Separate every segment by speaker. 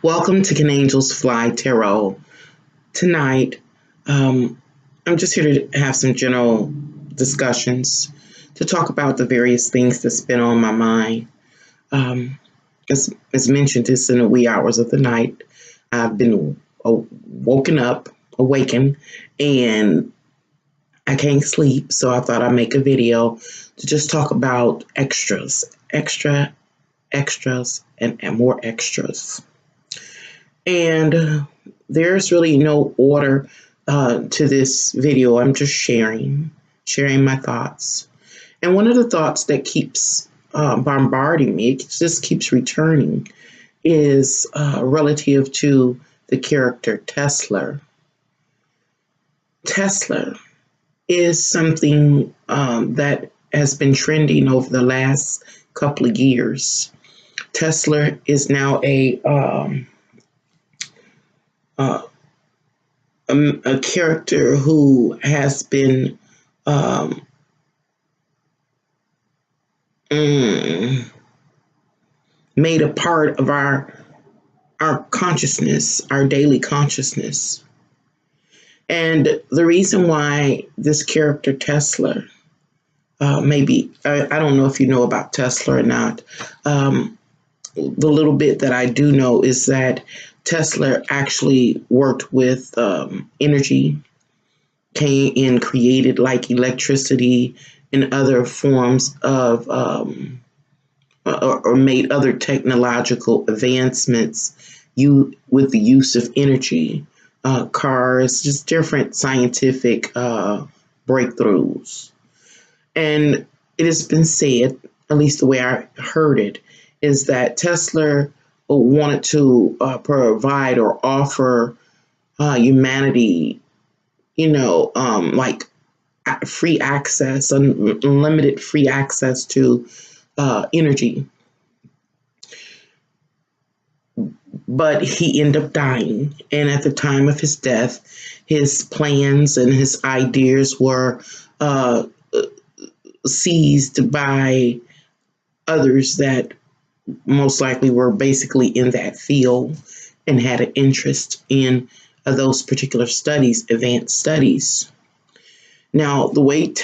Speaker 1: Welcome to Can Angels Fly Tarot. Tonight, I'm just here to have some general discussions to talk about the various things that's been on my mind. Um, as mentioned, it's in the wee hours of the night. I've been awakened, and I can't sleep, so I thought I'd make a video to just talk about extras, and more extras. And there's really no order to this video. I'm just sharing my thoughts. And one of the thoughts that keeps bombarding me, it just keeps returning, is relative to the character Tesla. Tesla is something that has been trending over the last couple of years. Tesla is now a character who has been made a part of our consciousness, our daily consciousness. And the reason why this character Tesla, maybe I don't know if you know about Tesla or not. The little bit that I do know is that Tesla actually worked with energy, came and created like electricity and other forms of, or made other technological advancements with the use of energy, cars, just different scientific breakthroughs. And it has been said, at least the way I heard it, is that Tesla wanted to provide or offer humanity, like free access, unlimited free access to energy. But he ended up dying. And at the time of his death, his plans and his ideas were seized by others that most likely were basically in that field and had an interest in those particular studies, advanced studies. Now, the way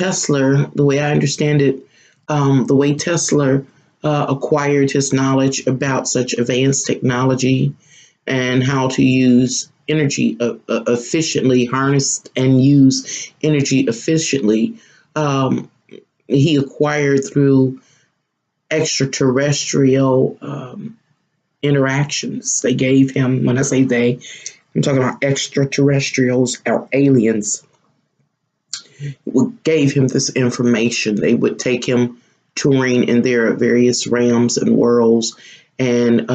Speaker 1: I understand it, the way Tesla acquired his knowledge about such advanced technology and how to use energy efficiently, harness and use energy efficiently, he acquired through extraterrestrial interactions. They gave him, when I say they, I'm talking about extraterrestrials or aliens, gave him this information. They would take him touring in their various realms and worlds, and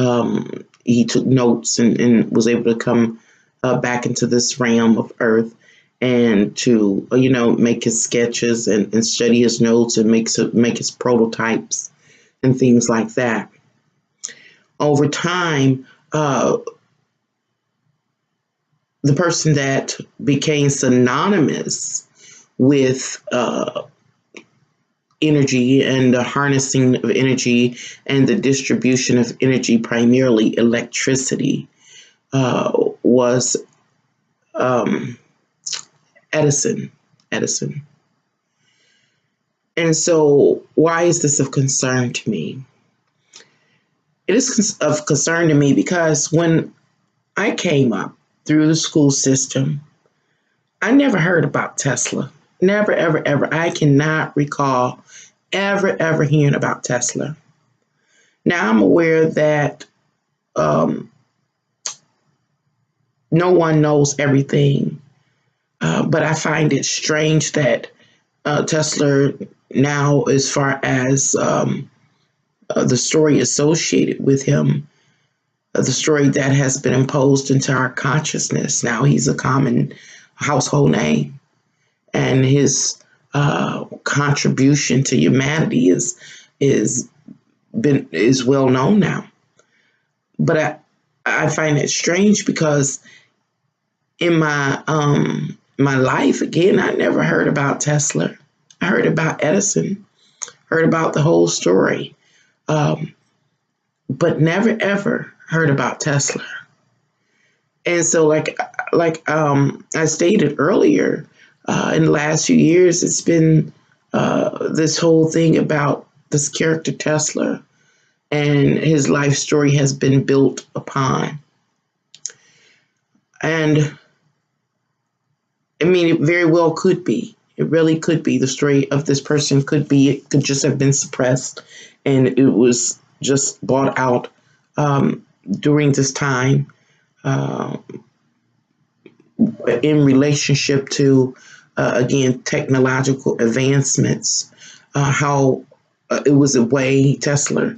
Speaker 1: he took notes and was able to come back into this realm of Earth and to, make his sketches and study his notes and make his prototypes and things like that. Over time, the person that became synonymous with energy and the harnessing of energy and the distribution of energy, primarily electricity, was Edison. And so why is this of concern to me? It is of concern to me because when I came up through the school system, I never heard about Tesla. Never, ever, ever. I cannot recall ever hearing about Tesla. Now I'm aware that no one knows everything, but I find it strange that Tesla now, as far as the story associated with him, the story that has been imposed into our consciousness, now he's a common household name, and his contribution to humanity is well known now. But I find it strange because in my life, again, I never heard about Tesla. I heard about Edison, heard about the whole story, but never ever heard about Tesla. And so, I stated earlier, in the last few years, it's been this whole thing about this character Tesla, and his life story has been built upon. And I mean, it very well could be. It really could be. The story of this person could be, it could just have been suppressed and it was just brought out during this time in relationship to, again, technological advancements, how it was a way, Tesla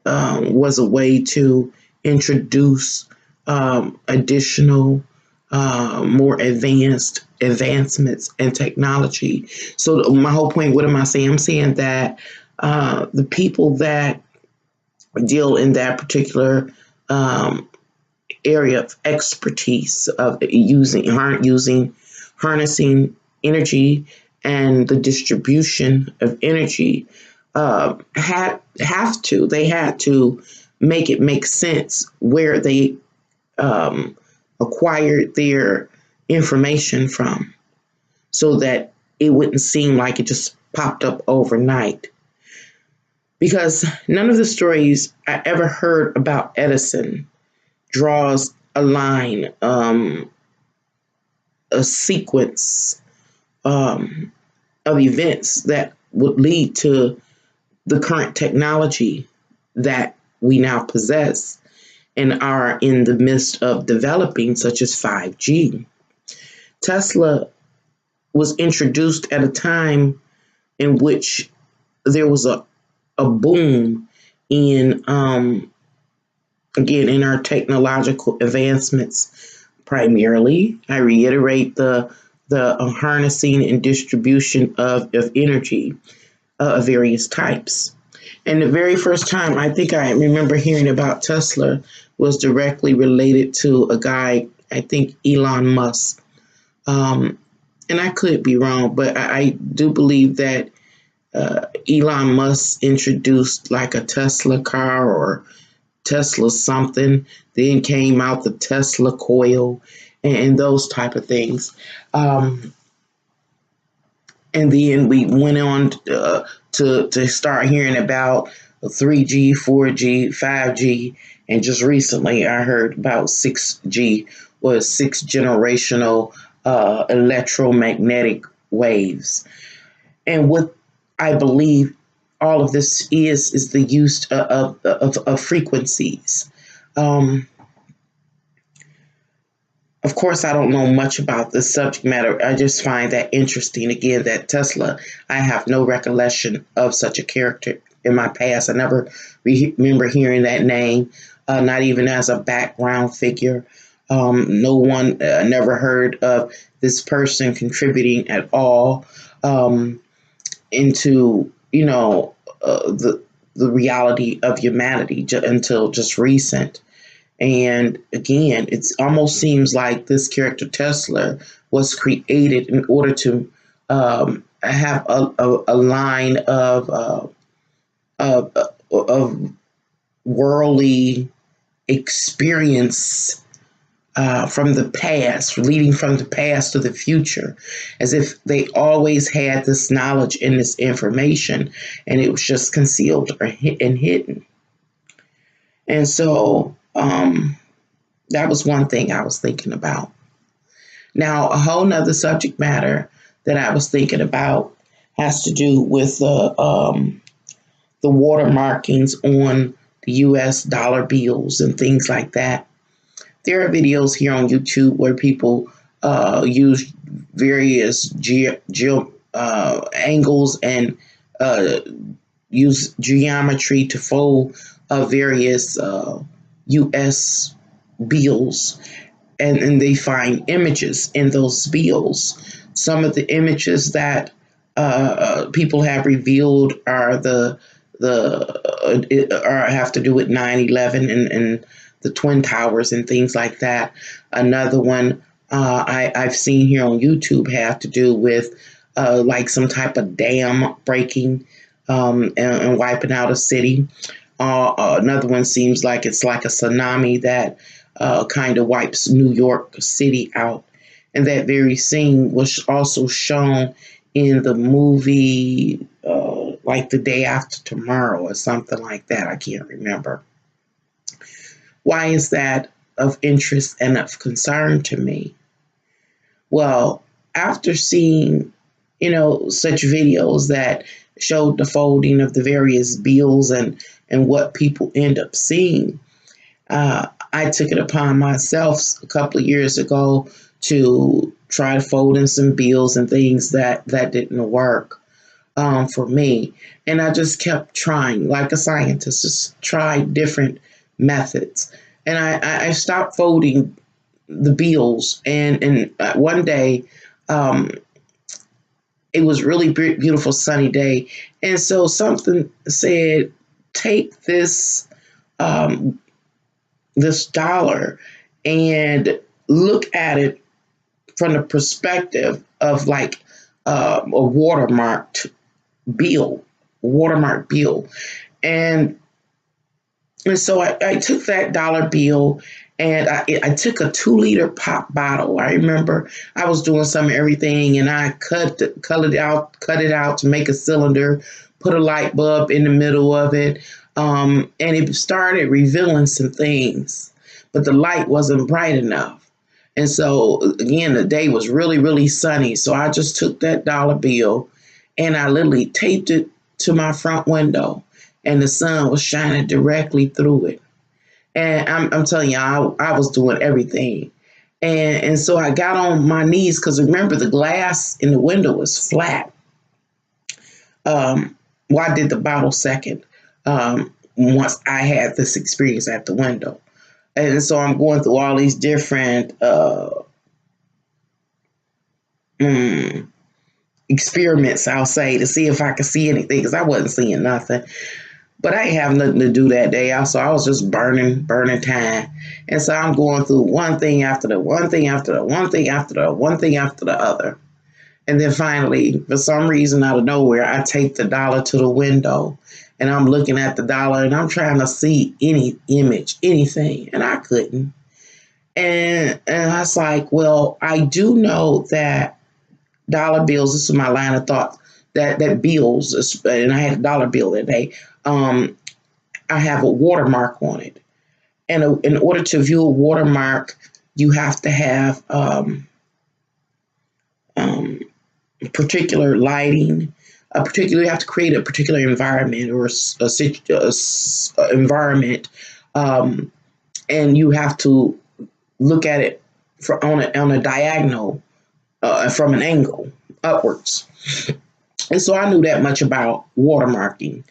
Speaker 1: was a way to introduce additional, more advancements in technology. So my whole point, what am I saying? I'm saying that the people that deal in that particular area of expertise of harnessing energy and the distribution of energy they had to make it make sense where they acquired their information from, so that it wouldn't seem like it just popped up overnight. Because none of the stories I ever heard about Edison draws a line, a sequence of events that would lead to the current technology that we now possess and are in the midst of developing, such as 5G. Tesla was introduced at a time in which there was a boom in, again, in our technological advancements. Primarily, I reiterate the harnessing and distribution of energy of various types. And the very first time I think I remember hearing about Tesla was directly related to a guy, I think Elon Musk. And I could be wrong, but I do believe that Elon Musk introduced like a Tesla car or Tesla something, then came out the Tesla coil and those type of things. And then we went on to start hearing about 3G, 4G, 5G, and just recently I heard about 6G, was sixth generational electromagnetic waves. And what I believe all of this is the use of frequencies. Of course, I don't know much about the subject matter. I just find that interesting. Again, that Tesla, I have no recollection of such a character in my past. I never remember hearing that name, not even as a background figure. No one never heard of this person contributing at all into, the reality of humanity until just recent. And again, it almost seems like this character Tesla was created in order to have a line of worldly experience from the past, leading from the past to the future, as if they always had this knowledge and this information, and it was just concealed and hidden. And so that was one thing I was thinking about. Now, a whole nother subject matter that I was thinking about has to do with the water markings on the U.S. dollar bills and things like that. There are videos here on YouTube where people use various angles and use geometry to fold various U.S. bills, and they find images in those bills. Some of the images that people have revealed are have to do with 9/11 and the Twin Towers and things like that. Another one I've seen here on YouTube have to do with like some type of dam breaking and wiping out a city. Another one seems like it's like a tsunami that kind of wipes New York City out. And that very scene was also shown in the movie, like The Day After Tomorrow or something like that. I can't remember. Why is that of interest and of concern to me? Well, after seeing, such videos that showed the folding of the various bills and what people end up seeing, I took it upon myself a couple of years ago to try folding some bills and things that didn't work for me. And I just kept trying, like a scientist, just tried different methods. And I stopped folding the bills. And one day, it was really beautiful sunny day. And so something said, take this this dollar and look at it from the perspective of like a watermarked bill. And so I took that dollar bill and I took a 2-liter pop bottle. I remember I was doing some everything and I cut it out to make a cylinder, put a light bulb in the middle of it. And it started revealing some things, but the light wasn't bright enough. And so again, the day was really, really sunny. So I just took that dollar bill and I literally taped it to my front window and the sun was shining directly through it. And I'm telling you, I was doing everything. And so I got on my knees because remember the glass in the window was flat. I did the bottle second once I had this experience at the window. And so I'm going through all these different experiments, I'll say, to see if I could see anything because I wasn't seeing nothing. But I didn't have nothing to do that day. So I was just burning time. And so I'm going through one thing after the one thing after the one thing after the one thing after the other. And then finally, for some reason out of nowhere, I take the dollar to the window and I'm looking at the dollar and I'm trying to see any image, anything, and I couldn't. And I was like, well, I do know that dollar bills, this is my line of thought, that bills, and I had a dollar bill that day, I have a watermark on it. And in order to view a watermark, you have to have particular lighting, you have to create a particular environment or a environment, and you have to look at it on a diagonal, from an angle upwards. And so I knew that much about watermarked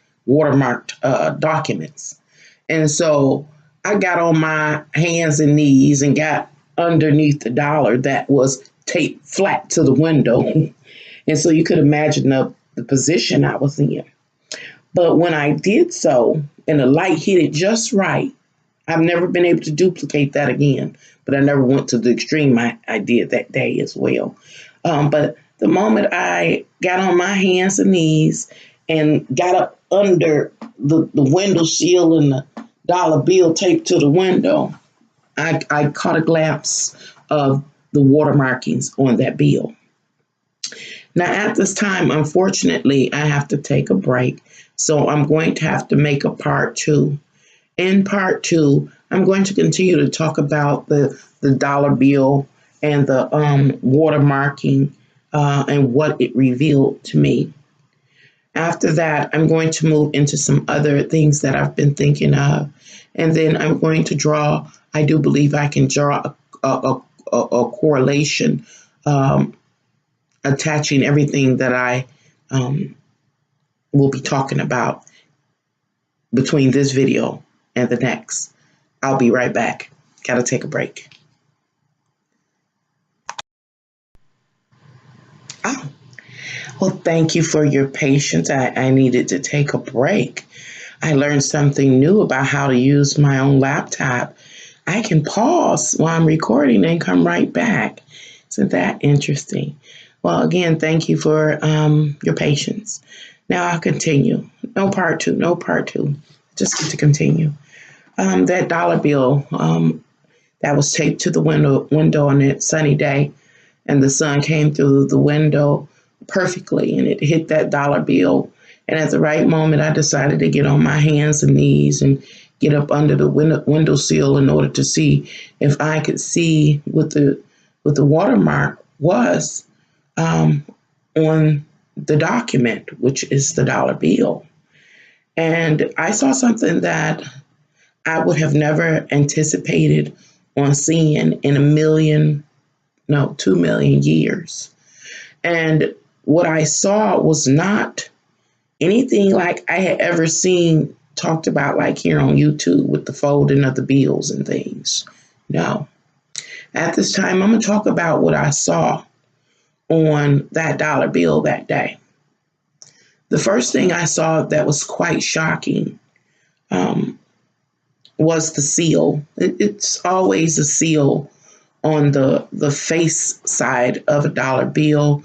Speaker 1: documents. And so I got on my hands and knees and got underneath the dollar that was taped flat to the window. And so you could imagine the position I was in. But when I did so, and the light hit it just right, I've never been able to duplicate that again. But I never went to the extreme I did that day as well. But the moment I got on my hands and knees and got up under the window sill and the dollar bill taped to the window, I caught a glimpse of the water markings on that bill. Now, at this time, unfortunately, I have to take a break. So I'm going to have to make a part 2. In part 2, I'm going to continue to talk about the dollar bill and the water marking and what it revealed to me. After that, I'm going to move into some other things that I've been thinking of. And then I'm going to draw, I do believe I can draw a correlation, attaching everything that I will be talking about between this video and the next. I'll be right back. Gotta take a break. Oh, well, thank you for your patience. I needed to take a break. I learned something new about how to use my own laptop. I can pause while I'm recording and come right back. Isn't that interesting? Well, again, thank you for your patience. Now I'll continue. No part 2. Just get to continue. That dollar bill that was taped to the window on that sunny day, and the sun came through the window perfectly, and it hit that dollar bill. And at the right moment, I decided to get on my hands and knees and get up under the windowsill in order to see if I could see what the watermark was on the document, which is the dollar bill. And I saw something that I would have never anticipated on seeing in 2 million years. And what I saw was not anything like I had ever seen talked about, like here on YouTube with the folding of the bills and things. No. At this time, I'm going to talk about what I saw on that dollar bill that day. The first thing I saw that was quite shocking was the seal. It's always a seal on the face side of a dollar bill,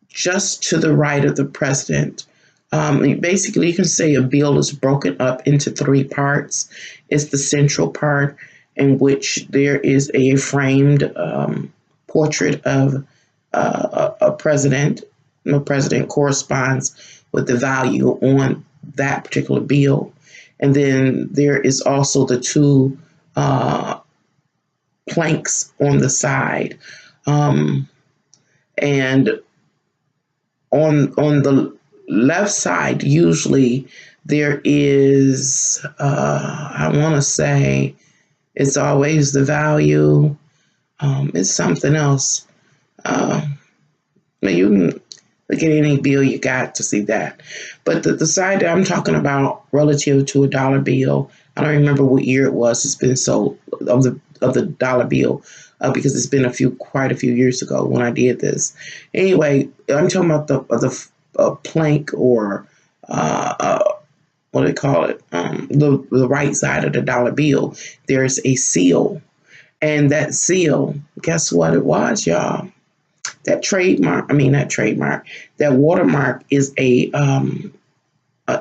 Speaker 1: just to the right of the president. Basically, you can say a bill is broken up into three parts. It's the central part, in which there is a framed portrait of a president. The president corresponds with the value on that particular bill. And then there is also the two planks on the side. And on the left side, usually there is, I want to say, it's always the value. It's something else. You can look at any bill you got to see that. But the side that I'm talking about relative to a dollar bill, I don't remember what year it was. It's been so of the dollar bill because it's been quite a few years ago when I did this. Anyway, I'm talking about the plank, or what do they call it? The right side of the dollar bill. There's a seal, and that seal, guess what it was, y'all? That that watermark is a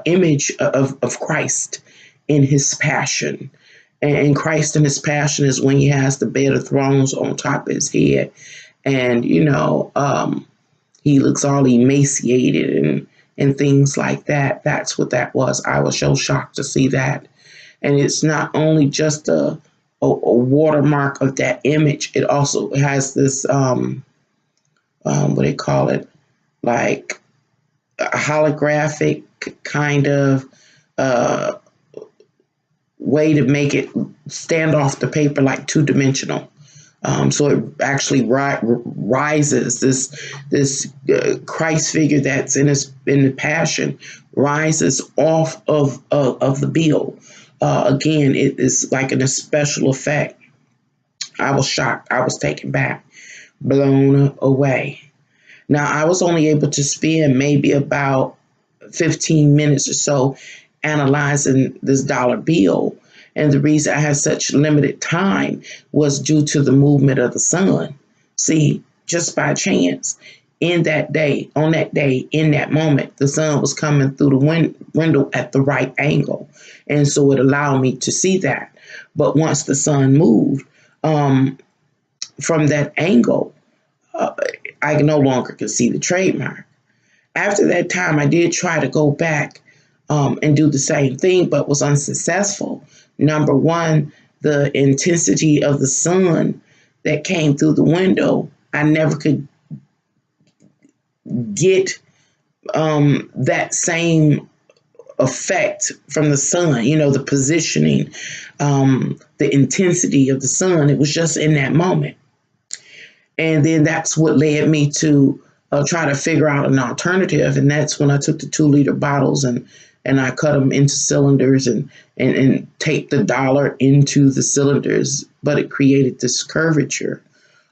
Speaker 1: image of Christ in his passion. And Christ in his passion is when he has the bed of thrones on top of his head. And, he looks all emaciated and things like that. That's what that was. I was so shocked to see that. And it's not only just a watermark of that image. It also has this, what do they call it? Like a holographic kind of way to make it stand off the paper, like two-dimensional. So it actually rises, this Christ figure that's in the passion rises off of the bill. Again, it is like a special effect. I was shocked. I was taken back, blown away. Now, I was only able to spend maybe about 15 minutes or so analyzing this dollar bill. And the reason I had such limited time was due to the movement of the sun. See, just by chance, on that day, in that moment, the sun was coming through the window at the right angle. And so it allowed me to see that. But once the sun moved from that angle, I no longer could see the trademark. After that time, I did try to go back and do the same thing, but was unsuccessful. Number one, the intensity of the sun that came through the window, I never could get that same effect from the sun, the positioning, the intensity of the sun. It was just in that moment. And then that's what led me to try to figure out an alternative. And that's when I took the 2-liter bottles and I cut them into cylinders and taped the dollar into the cylinders. But it created this curvature.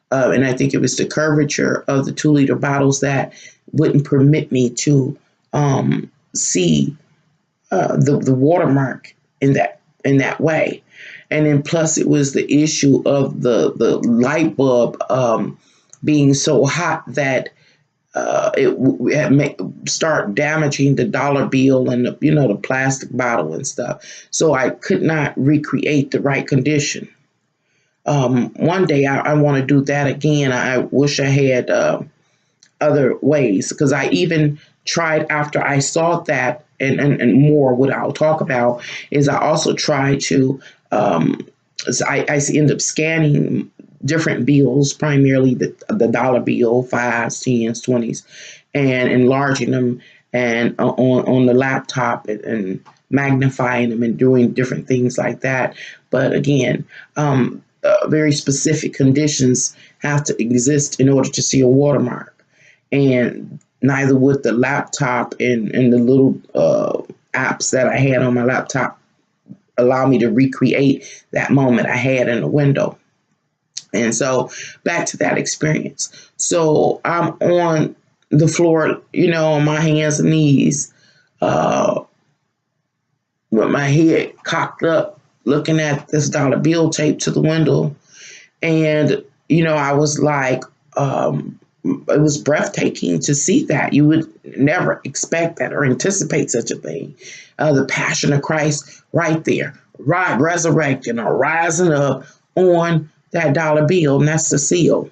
Speaker 1: And I think it was the curvature of the 2-liter bottles that wouldn't permit me to see the watermark in that way. And then plus it was the issue of the light bulb being so hot that it start damaging the dollar bill and the plastic bottle and stuff. So I could not recreate the right condition. One day I want to do that again. I wish I had other ways, because I even tried after I saw that, and more what I'll talk about is I also tried to I end up scanning different bills, primarily the dollar bill, fives, tens, 20s, and enlarging them and on the laptop, and magnifying them and doing different things like that. But again, very specific conditions have to exist in order to see a watermark, and neither would the laptop and the little apps that I had on my laptop allow me to recreate that moment I had in the window. And so back to that experience. So I'm on the floor, on my hands and knees, with my head cocked up, looking at this dollar bill taped to the window. And, I was like, it was breathtaking to see that. You would never expect that or anticipate such a thing. The Passion of Christ right there, right, resurrecting or rising up on that dollar bill, and that's the seal.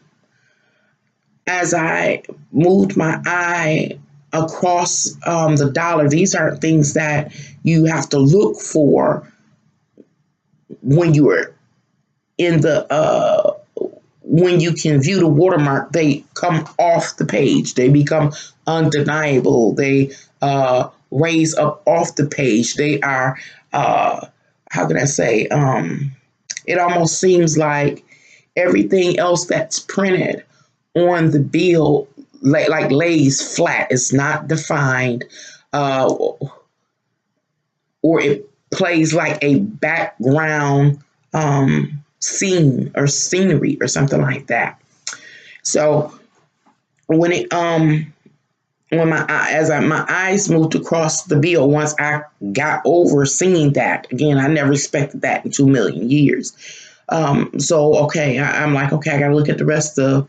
Speaker 1: As I moved my eye across the dollar, these are things that you have to look for when you are in the when you can view the watermark. They come off the page. They become undeniable. They raise up off the page. They are, how can I say, it almost seems like everything else that's printed on the bill like lays flat. It's not defined, or it plays like a background scene or scenery or something like that. So when it my eyes moved across the bill, once I got over seeing that, again, I never expected that in 2 million years. So okay, I'm like, okay, I gotta look at the rest of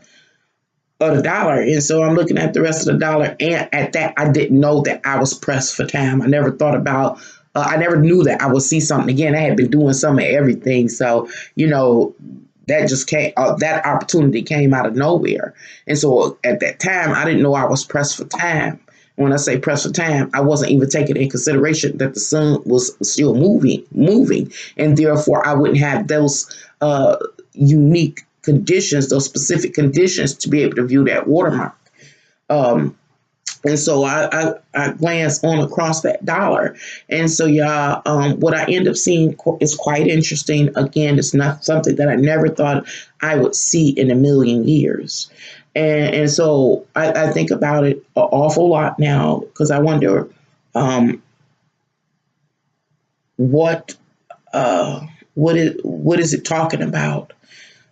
Speaker 1: the dollar. And so I'm looking at the rest of the dollar, and at that I didn't know that I was pressed for time. I never thought about I never knew that I would see something again. I had been doing some of everything. So, that just came, that opportunity came out of nowhere. And so at that time, I didn't know I was pressed for time. When I say pressed for time, I wasn't even taking in consideration that the sun was still moving. And therefore I wouldn't have those unique conditions, those specific conditions to be able to view that watermark. And so I glanced on across that dollar. And so, y'all, what I end up seeing is quite interesting. Again, it's not something that I never thought I would see in 1 million years. And so I think about it an awful lot now, because I wonder what is it talking about?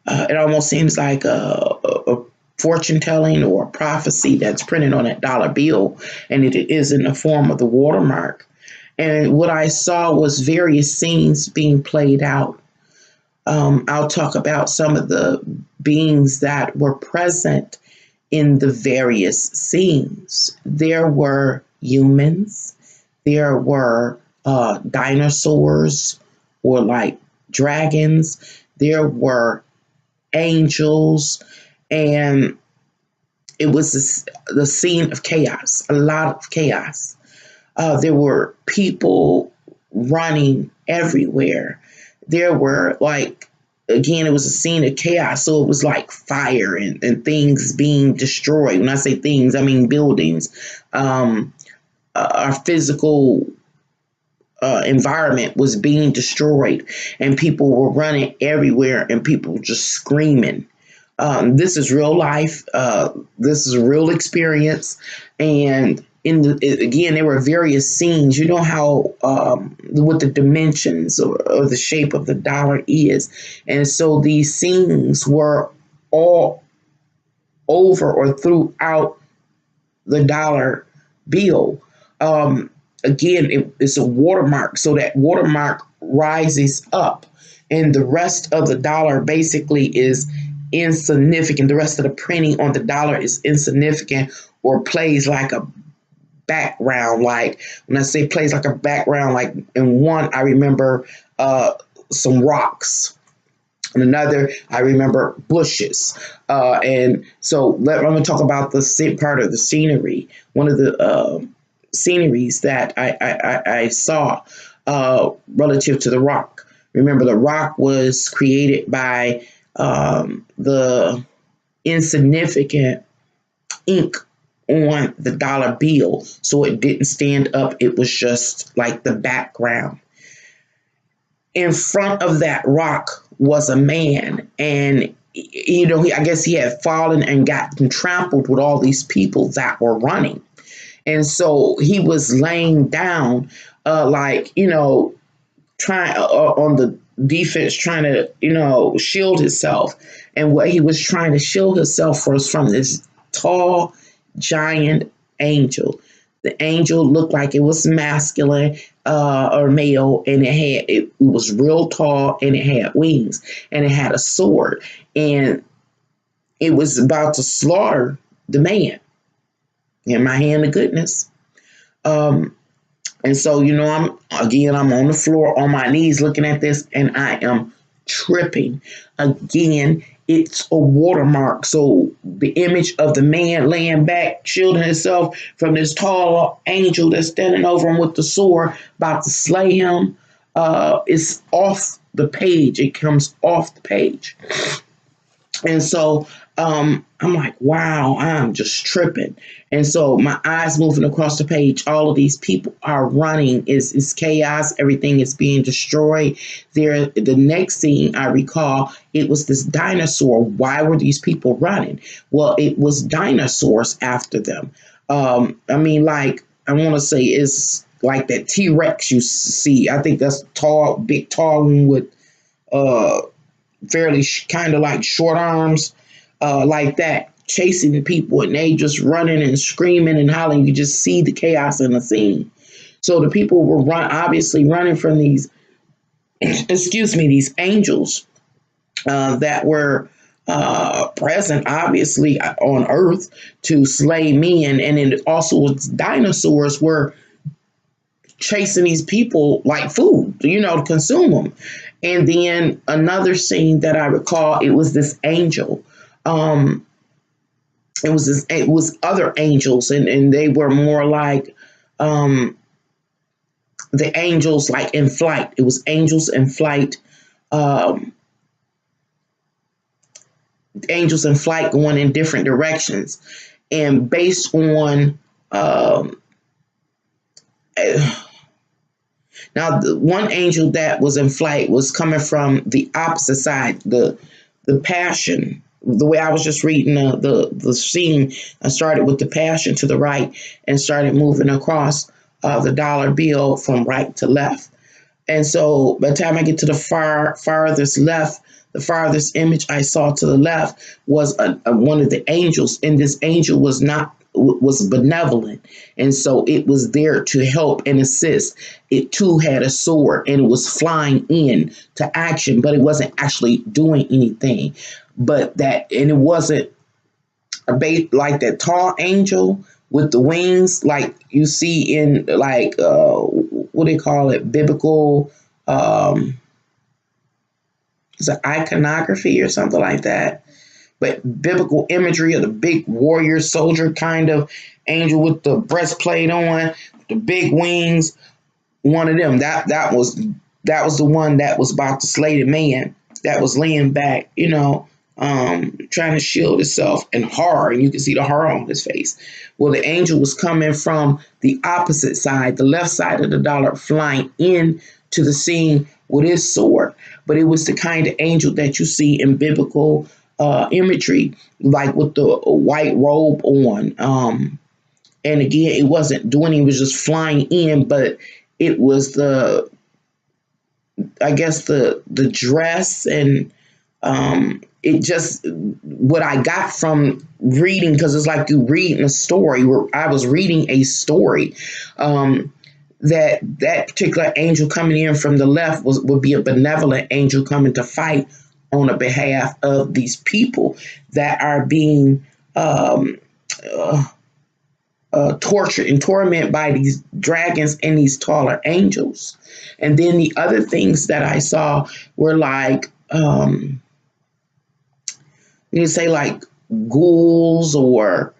Speaker 1: It almost seems like a fortune telling or a prophecy that's printed on that dollar bill, and it is in the form of the watermark. And what I saw was various scenes being played out. I'll talk about some of the beings that were present in the various scenes. There were humans, there were dinosaurs or like dragons, there were angels, and it was the scene of chaos, a lot of chaos. There were people running everywhere. There were again, it was a scene of chaos. So it was like fire and things being destroyed. When I say things, I mean buildings. Our physical environment was being destroyed, and people were running everywhere, and people were just screaming. This is real life. This is a real experience. And again, there were various scenes. You know how what the dimensions or the shape of the dollar is. And so these scenes were all over or throughout the dollar bill. Again, it's a watermark. So that watermark rises up, and the rest of the dollar basically is insignificant. The rest of the printing on the dollar is insignificant or plays like a background. Like when I say plays like a background, like in one, I remember some rocks And another, I remember bushes. And so I'm going to talk about the part of the scenery. One of the sceneries that I saw relative to the rock. Remember, the rock was created by the insignificant ink on the dollar bill, so it didn't stand up. It was just like the background. In front of that rock was a man, and I guess he had fallen and gotten trampled with all these people that were running, and so he was laying down, trying on the defense, trying to shield himself. And what he was trying to shield himself was from this tall giant angel. The angel looked like it was masculine or male, and it was real tall, and it had wings, and it had a sword, and it was about to slaughter the man. In my hand of goodness. And so, I'm on the floor on my knees looking at this, and I am tripping. Again, it's a watermark. So the image of the man laying back, shielding himself from this tall angel that's standing over him with the sword, about to slay him, is off the page. It comes off the page. And so I'm like, wow, I'm just tripping. And so my eyes moving across the page. All of these people are running. It's chaos. Everything is being destroyed. The next scene I recall, it was this dinosaur. Why were these people running? Well, it was dinosaurs after them. I want to say it's like that T-Rex you see. I think that's tall, big, tall one with fairly kind of like short arms, like that, chasing people, and they just running and screaming and hollering. You just see the chaos in the scene. So the people were obviously running from these, these angels that were present, obviously, on Earth to slay men. And it also was dinosaurs were chasing these people like food, to consume them. And then another scene that I recall, it was this angel. It was other angels, and they were more like the angels like in flight. It was angels in flight. Angels in flight going in different directions. And based on now, the one angel that was in flight was coming from the opposite side, the passion. The way I was just reading the scene, I started with the passion to the right and started moving across the dollar bill from right to left. And so by the time I get to the farthest left, the farthest image I saw to the left was one of the angels, and this angel was benevolent, and so it was there to help and assist. It too had a sword, and it was flying in to action, but it wasn't actually doing anything. And it wasn't like that tall angel with the wings like you see in like what do they call it, biblical is it iconography or something like that, but biblical imagery of the big warrior soldier kind of angel with the breastplate on, the big wings. One of them, that was the one that was about to slay the man, that was laying back, trying to shield itself in horror, and you can see the horror on his face. Well, the angel was coming from the opposite side, the left side of the dollar, flying in to the scene with his sword. But it was the kind of angel that you see in biblical imagery, like with the white robe on. And again, it wasn't doing, it was just flying in, but it was the dress, and it just, what I got from reading, because it's like you reading a story, where I was reading a story, that particular angel coming in from the left would be a benevolent angel coming to fight on the behalf of these people that are being tortured and tormented by these dragons and these taller angels. And then the other things that I saw were like you say like ghouls or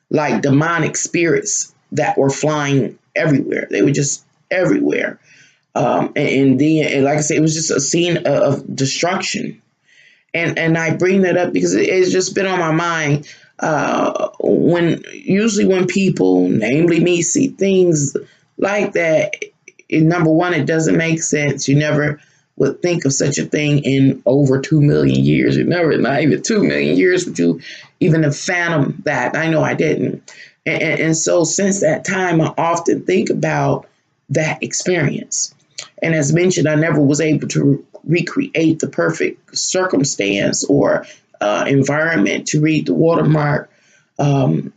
Speaker 1: like demonic spirits that were flying everywhere. They were just everywhere. And then, and like I said, it was just a scene of destruction. And I bring that up because it's just been on my mind. When people, namely me, see things like that, number one, it doesn't make sense. You never would think of such a thing in over 2 million years. You never, not even 2 million years, would you even have fathomed that. I know I didn't. And so since that time, I often think about that experience. And as mentioned, I never was able to recreate the perfect circumstance or environment to read the watermark on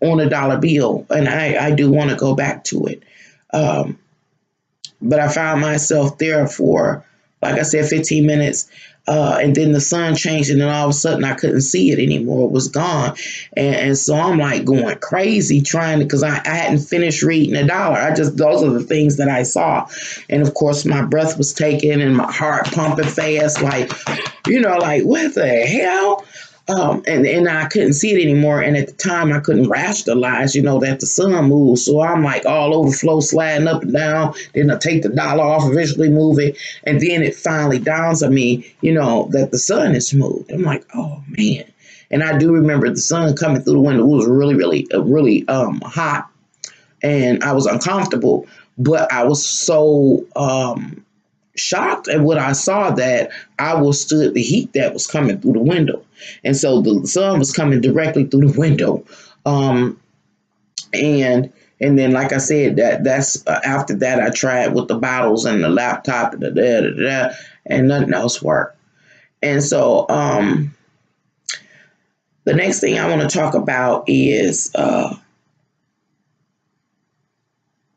Speaker 1: a dollar bill. And I do want to go back to it. But I found myself there for, like I said, 15 minutes. And then the sun changed, and then all of a sudden I couldn't see it anymore. It was gone. And so I'm like going crazy trying to, because I hadn't finished reading a dollar. Those are the things that I saw. And of course, my breath was taken and my heart pumping fast, like, like, what the hell? And I couldn't see it anymore. And at the time, I couldn't rationalize, that the sun moved. So I'm like all over the floor, sliding up and down. Then I take the dollar off, eventually move it. And then it finally dawns on me, that the sun is moved. I'm like, oh, man. And I do remember the sun coming through the window. It was really, really, really hot. And I was uncomfortable. But I was so shocked at what I saw that I withstood the heat that was coming through the window. And so the sun was coming directly through the window. And then, like I said, that's after that, I tried with the bottles and the laptop and nothing else worked. And so the next thing I want to talk about is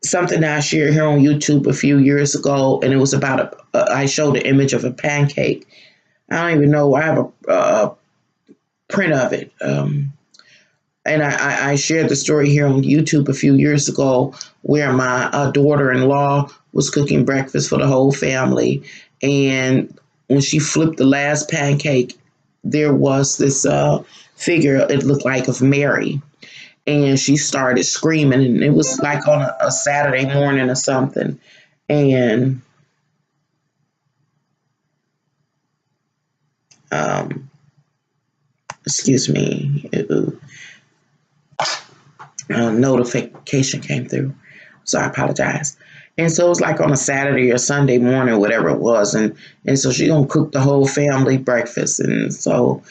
Speaker 1: something that I shared here on YouTube a few years ago, and it was about I showed the image of a pancake. I don't even know. I have a print of it. And I shared the story here on YouTube a few years ago where my daughter-in-law was cooking breakfast for the whole family. And when she flipped the last pancake, there was this figure, it looked like of Mary. And she started screaming, and it was like on a Saturday morning or something. And excuse me, a notification came through, so I apologize. And so it was like on a Saturday or Sunday morning, whatever it was, and so she gonna cook the whole family breakfast. And so,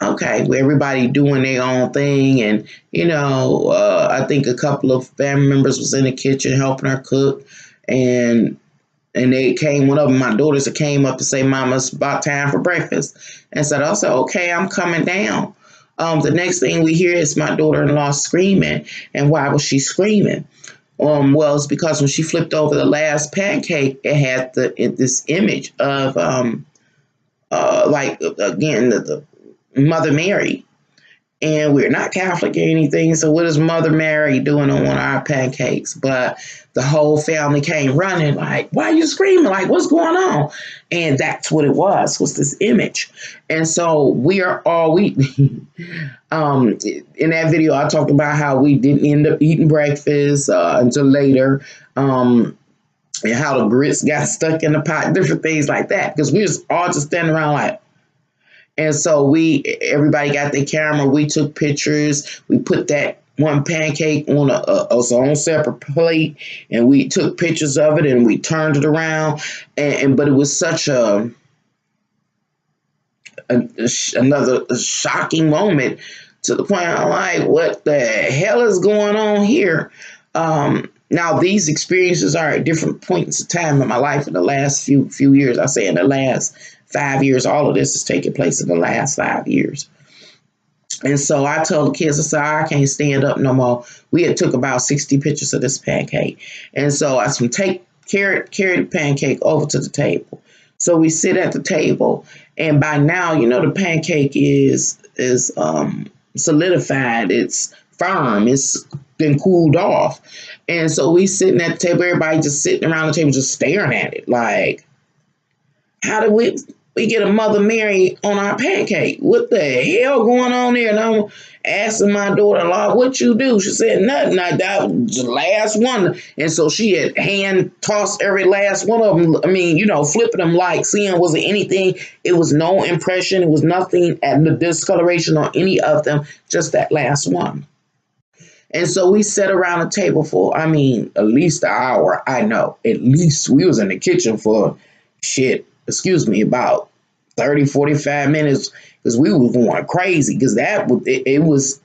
Speaker 1: okay, well, everybody doing their own thing, and I think a couple of family members was in the kitchen helping her cook, and they came, one of them, my daughters, that came up to say, Mama, it's about time for breakfast. And so I said, okay, I'm coming down. The next thing we hear is my daughter-in-law screaming. And why was she screaming? Well, it's because when she flipped over the last pancake, it had this image of, the Mother Mary. And we're not Catholic or anything, so what is Mother Mary doing on our pancakes? But the whole family came running, like, why are you screaming? Like, what's going on? And that's what it was this image. And so we in that video, I talked about how we didn't end up eating breakfast until later, and how the grits got stuck in the pot, different things like that, because we was all just standing around like. And so everybody got their camera. We took pictures. We put that one pancake on a separate plate, and we took pictures of it, and we turned it around. But it was such another shocking moment, to the point I'm like, what the hell is going on here? Now, these experiences are at different points of time in my life in the last few years. I say in the last 5 years. All of this is taking place in the last 5 years. And so I told the kids, I said, I can't stand up no more. We had took about 60 pictures of this pancake. And so I said, carry the pancake over to the table. So we sit at the table, and by now, the pancake is solidified. It's firm. It's been cooled off. And so we sitting at the table, everybody just sitting around the table, just staring at it. Like, how did we we get a Mother Mary on our pancake. What the hell going on there? And I'm asking my daughter-in-law, what you do? She said, nothing. That was the last one. And so she had hand tossed every last one of them. I mean, flipping them like seeing was it anything. It was no impression. It was nothing at the discoloration on any of them, just that last one. And so we sat around a table for, at least an hour. I know, at least we was in the kitchen for about 30, 45 minutes because we were going crazy because it was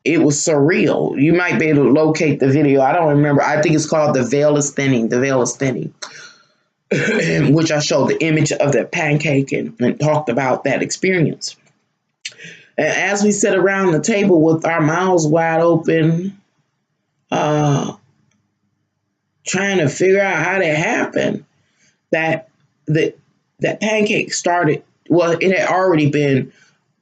Speaker 1: surreal. You might be able to locate the video. I don't remember. I think it's called The Veil is Thinning. The Veil is Thinning. In which I showed the image of the pancake and talked about that experience. And as we sat around the table with our mouths wide open, trying to figure out how that happened, that pancake started, well, it had already been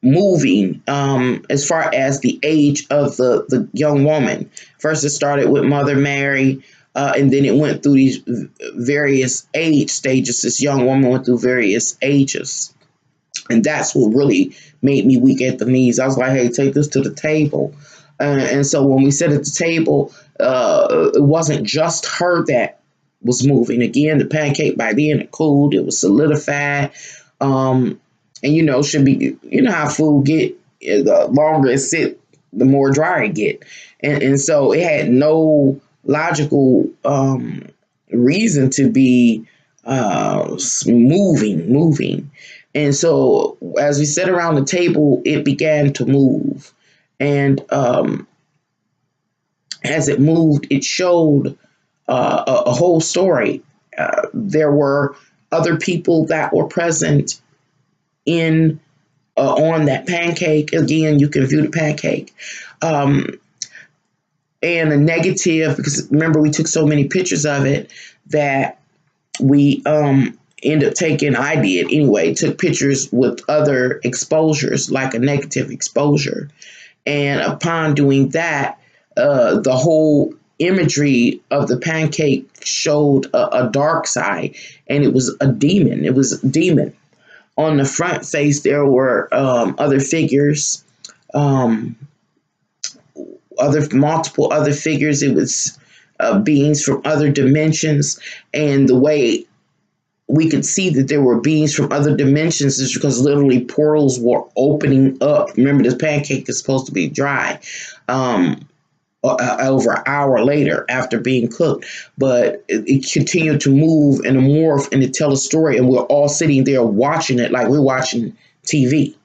Speaker 1: moving as far as the age of the young woman. First it started with Mother Mary, and then it went through these various age stages. This young woman went through various ages. And that's what really made me weak at the knees. I was like, hey, take this to the table. And so when we sat at the table, it wasn't just her that was moving. Again, the pancake by then, it cooled, it was solidified. And, should be, how food get, the longer it sit, the more dry it get. And so it had no logical reason to be moving. And so as we sat around the table, it began to move. And as it moved, it showed a whole story. There were other people that were present on that pancake. Again, you can view the pancake. And the negative, because remember, we took so many pictures of it that we ended up taking, I did anyway, took pictures with other exposures, like a negative exposure. And upon doing that, the whole imagery of the pancake showed a dark side, and it was a demon. It was a demon. On the front face, there were other figures, multiple other figures. It was beings from other dimensions, and the way we could see that there were beings from other dimensions is because literally portals were opening up. Remember, this pancake is supposed to be dry over an hour later after being cooked, but it continued to move and to morph and to tell a story, and we're all sitting there watching it like we're watching TV,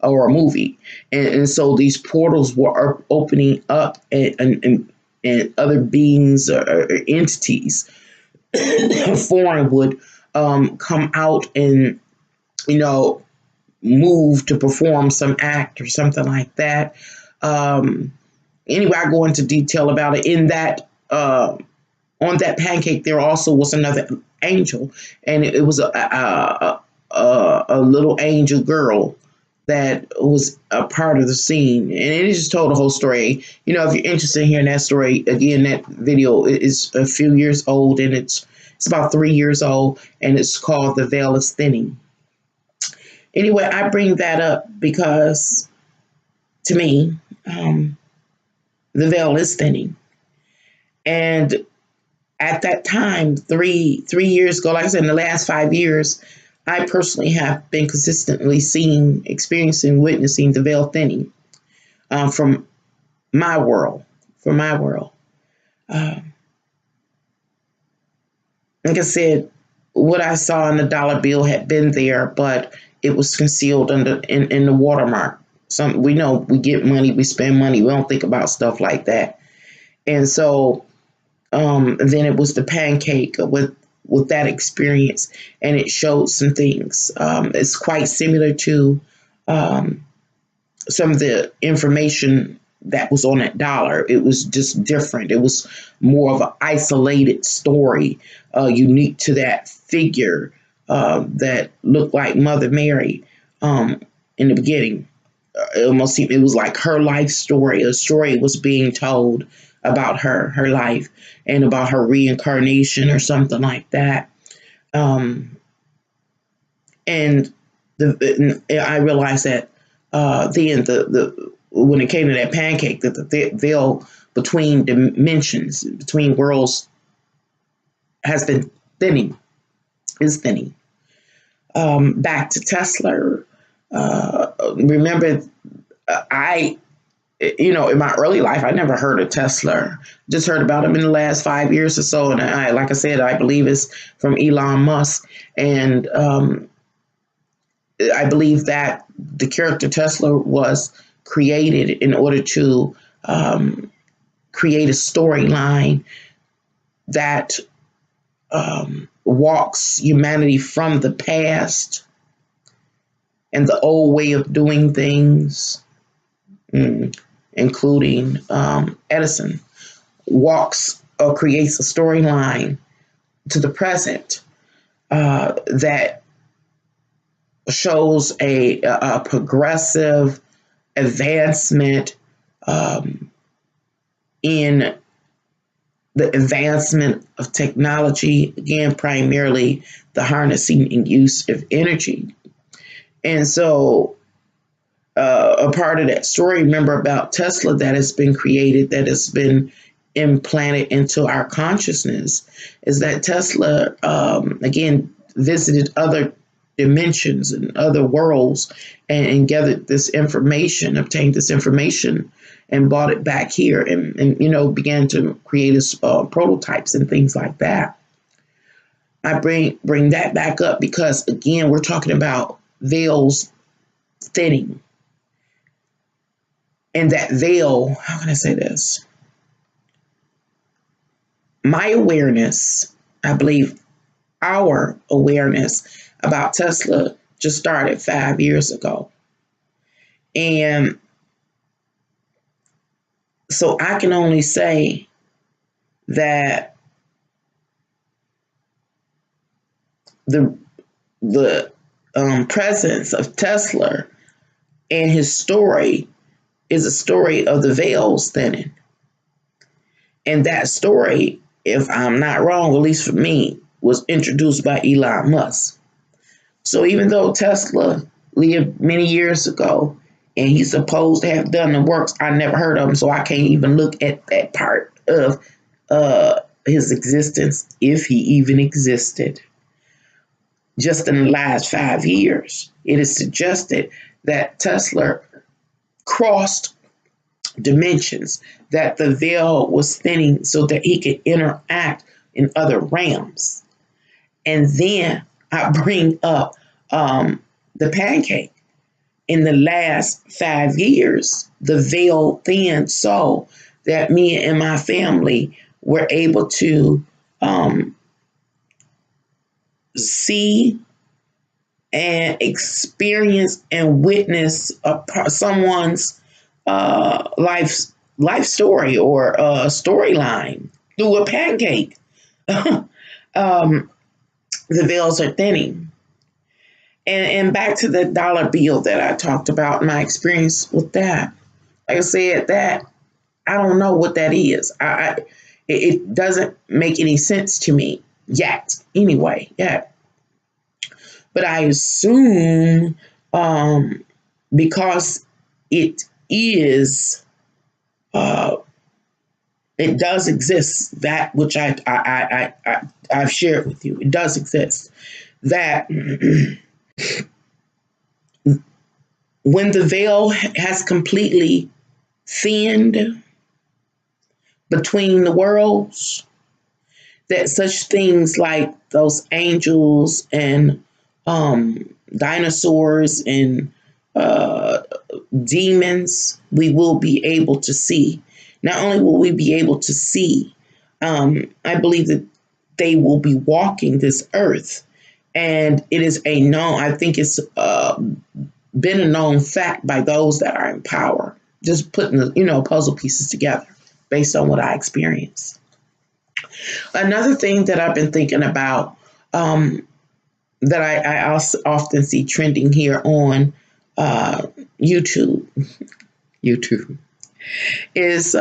Speaker 1: or a movie. And so these portals were opening up, and other beings or entities foreign would come out and move to perform some act or something like that. Anyway, I go into detail about it. In that on that pancake, there also was another angel, and it was a little angel girl that was a part of the scene, and it just told the whole story. If you're interested in hearing that story, again, that video is a few years old, and it's about 3 years old, and it's called The Veil is Thinning. Anyway, I bring that up because, to me, the veil is thinning. And at that time, three years ago, like I said, in the last 5 years, I personally have been consistently experiencing, witnessing the veil thinning from my world. Like I said, what I saw in the dollar bill had been there, but it was concealed in the watermark. We know we get money, we spend money, we don't think about stuff like that. And so then it was the pancake with that experience, and it showed some things. It's quite similar to some of the information that was on that dollar. It was just different. It was more of an isolated story, unique to that figure that looked like Mother Mary in the beginning. It was like her life story. A story was being told about her life and about her reincarnation or something like that. And I realized that then the when it came to that pancake, that the veil between dimensions, between worlds, has been thinning, is thinning. Back to Tesla. Remember, in my early life, I never heard of Tesla. Just heard about him in the last 5 years or so. And like I said, I believe it's from Elon Musk. And I believe that the character Tesla was created in order to create a storyline that walks humanity from the past and the old way of doing things, including Edison, walks or creates a storyline to the present that shows a progressive advancement in the advancement of technology, again, primarily the harnessing and use of energy. And so a part of that story, remember, about Tesla that has been created, that has been implanted into our consciousness, is that Tesla, again, visited other dimensions and other worlds and gathered this information, obtained this information, and brought it back here and began to create his prototypes and things like that. I bring that back up because, again, we're talking about veils thinning. And that veil, how can I say this? My awareness, I believe our awareness about Tesla just started 5 years ago. And so I can only say that the presence of Tesla and his story is a story of the veils thinning. And that story, if I'm not wrong, at least for me, was introduced by Elon Musk. So even though Tesla lived many years ago and he's supposed to have done the works, I never heard of him, so I can't even look at that part of his existence, if he even existed. Just in the last 5 years, it is suggested that Tesla crossed dimensions, that the veil was thinning so that he could interact in other realms. And then I bring up the pancake. In the last 5 years, the veil thinned so that me and my family were able to see and experience and witness someone's life story or a storyline through a pancake. The veils are thinning. And back to the dollar bill that I talked about, my experience with that. Like I said, that I don't know what that is. It doesn't make any sense to me yet. Anyway, yet. But I assume because it is, it does exist, that which I've shared with you. It does exist. That when the veil has completely thinned between the worlds, that such things like those angels and dinosaurs and demons, we will be able to see. Not only will we be able to see, I believe that they will be walking this earth. And it is I think it's been a known fact by those that are in power, just putting the, puzzle pieces together based on what I experienced. Another thing that I've been thinking about, that I also often see trending here on YouTube, is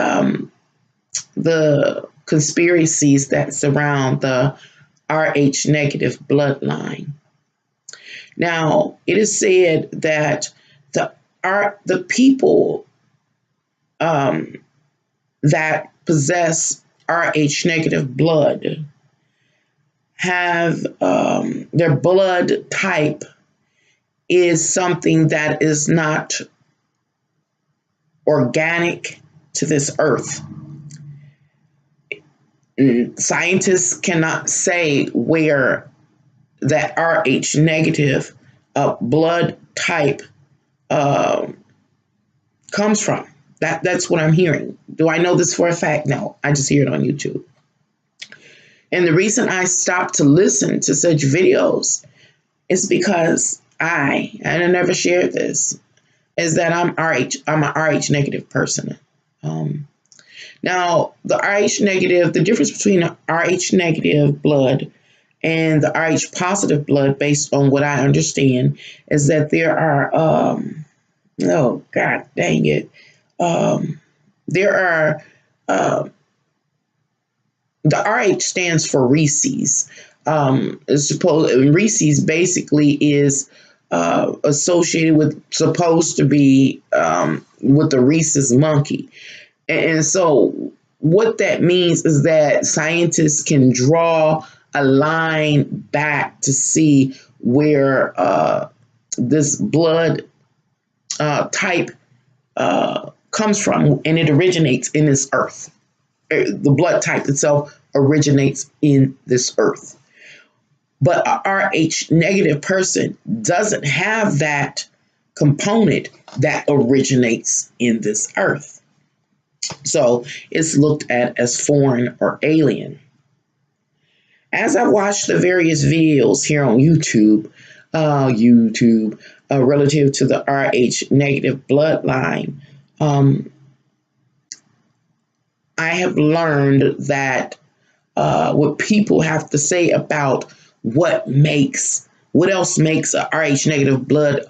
Speaker 1: the conspiracies that surround the Rh negative bloodline. Now, it is said that the people um, that possess Rh negative blood have their blood type is something that is not organic to this earth. Scientists cannot say where that Rh negative blood type comes from. That's what I'm hearing. Do I know this for a fact? No, I just hear it on YouTube. And the reason I stopped to listen to such videos is because and I never shared this, is that I'm a Rh negative person. Now, the Rh negative, the difference between Rh negative blood and the Rh positive blood, based on what I understand, is that there are, oh, God dang it. There are, the Rh stands for Reese's. Reese's basically is associated with, supposed to be with the Rhesus monkey. And so what that means is that scientists can draw a line back to see where this blood type comes from, and it originates in this earth. The blood type itself originates in this earth. But a Rh negative person doesn't have that component that originates in this earth. So it's looked at as foreign or alien. As I watched the various videos here on YouTube, relative to the Rh negative bloodline, I have learned that what people have to say about what else makes a Rh negative blood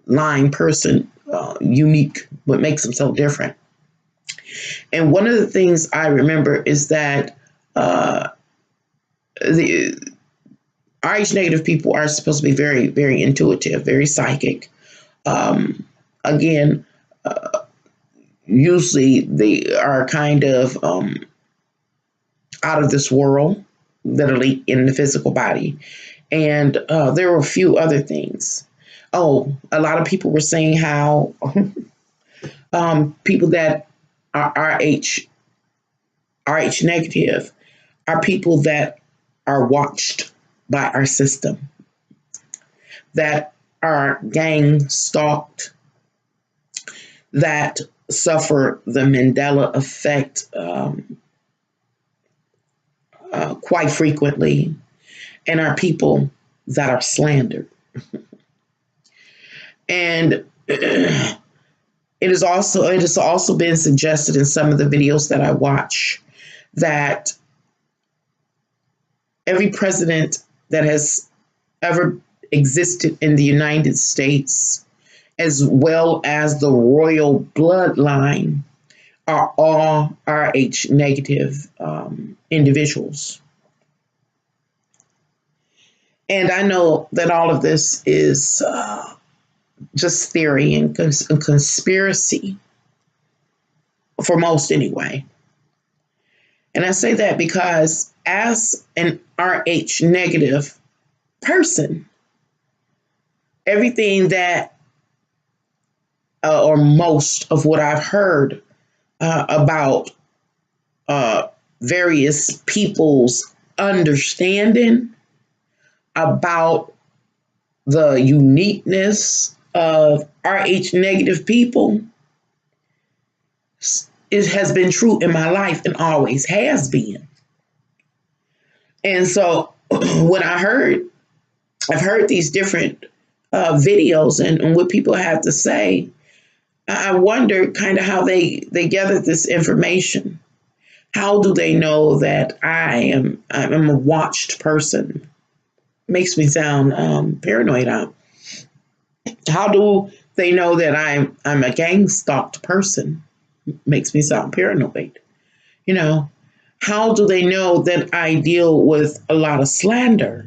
Speaker 1: line person unique, what makes them so different. And one of the things I remember is that the Rh negative people are supposed to be very, very intuitive, very psychic. Again, usually they are kind of out of this world, literally in the physical body. And there were a few other things. Oh, a lot of people were saying how people that are Rh negative are people that are watched by our system, that are gang stalked, that suffer the Mandela effect quite frequently, and are people that are slandered. And it has also been suggested in some of the videos that I watch that every president that has ever existed in the United States, as well as the royal bloodline, are all Rh negative individuals. And I know that all of this is just theory and conspiracy, for most anyway. And I say that because as an Rh negative person, everything that, or most of what I've heard about various people's understanding about the uniqueness of Rh negative people, it has been true in my life and always has been. And so when I've heard these different videos and what people have to say, I wonder kind of how they gathered this information. How do they know that I'm a watched person? Makes me sound paranoid out. How do they know that I'm a gang stalked person? Makes me sound paranoid. You know, how do they know that I deal with a lot of slander?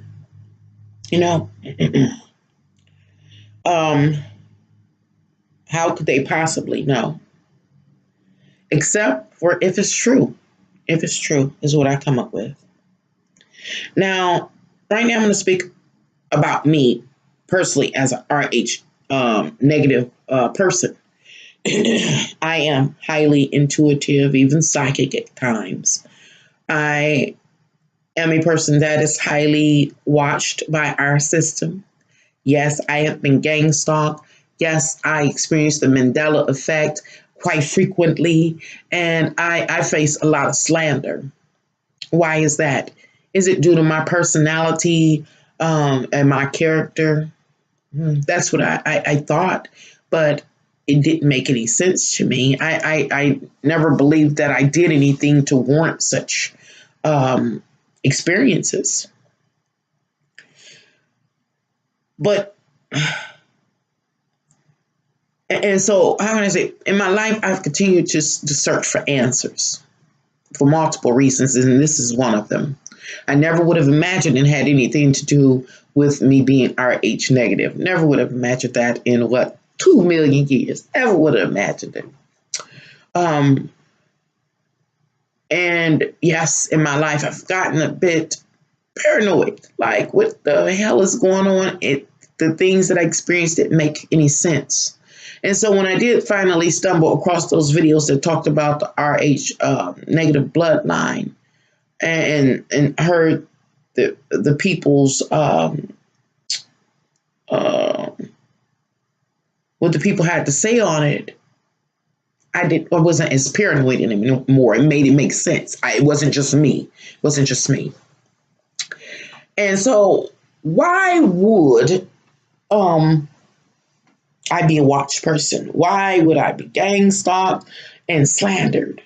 Speaker 1: You know, um, how could they possibly know? Except for if it's true. If it's true, is what I come up with. Now, right now, I'm going to speak about me personally as an RH negative person. I am highly intuitive, even psychic at times. I am a person that is highly watched by our system. Yes, I have been gang stalked. Yes, I experienced the Mandela effect quite frequently, and I face a lot of slander. Why is that? Is it due to my personality and my character? That's what I thought, but it didn't make any sense to me. I never believed that I did anything to warrant such experiences. But, and so, how can I say, in my life, I've continued to search for answers for multiple reasons, and this is one of them. I never would have imagined it had anything to do with me being RH negative. Never would have imagined that in 2 million years. Ever would have imagined it. Um, and yes, in my life, I've gotten a bit paranoid. Like, what the hell is going on? The things that I experienced didn't make any sense. And so when I did finally stumble across those videos that talked about the RH negative bloodline, and heard the people's what the people had to say on it, I wasn't as paranoid anymore. It made it make sense. It wasn't just me. It wasn't just me. And so why would I be a watched person? Why would I be gang stalked and slandered?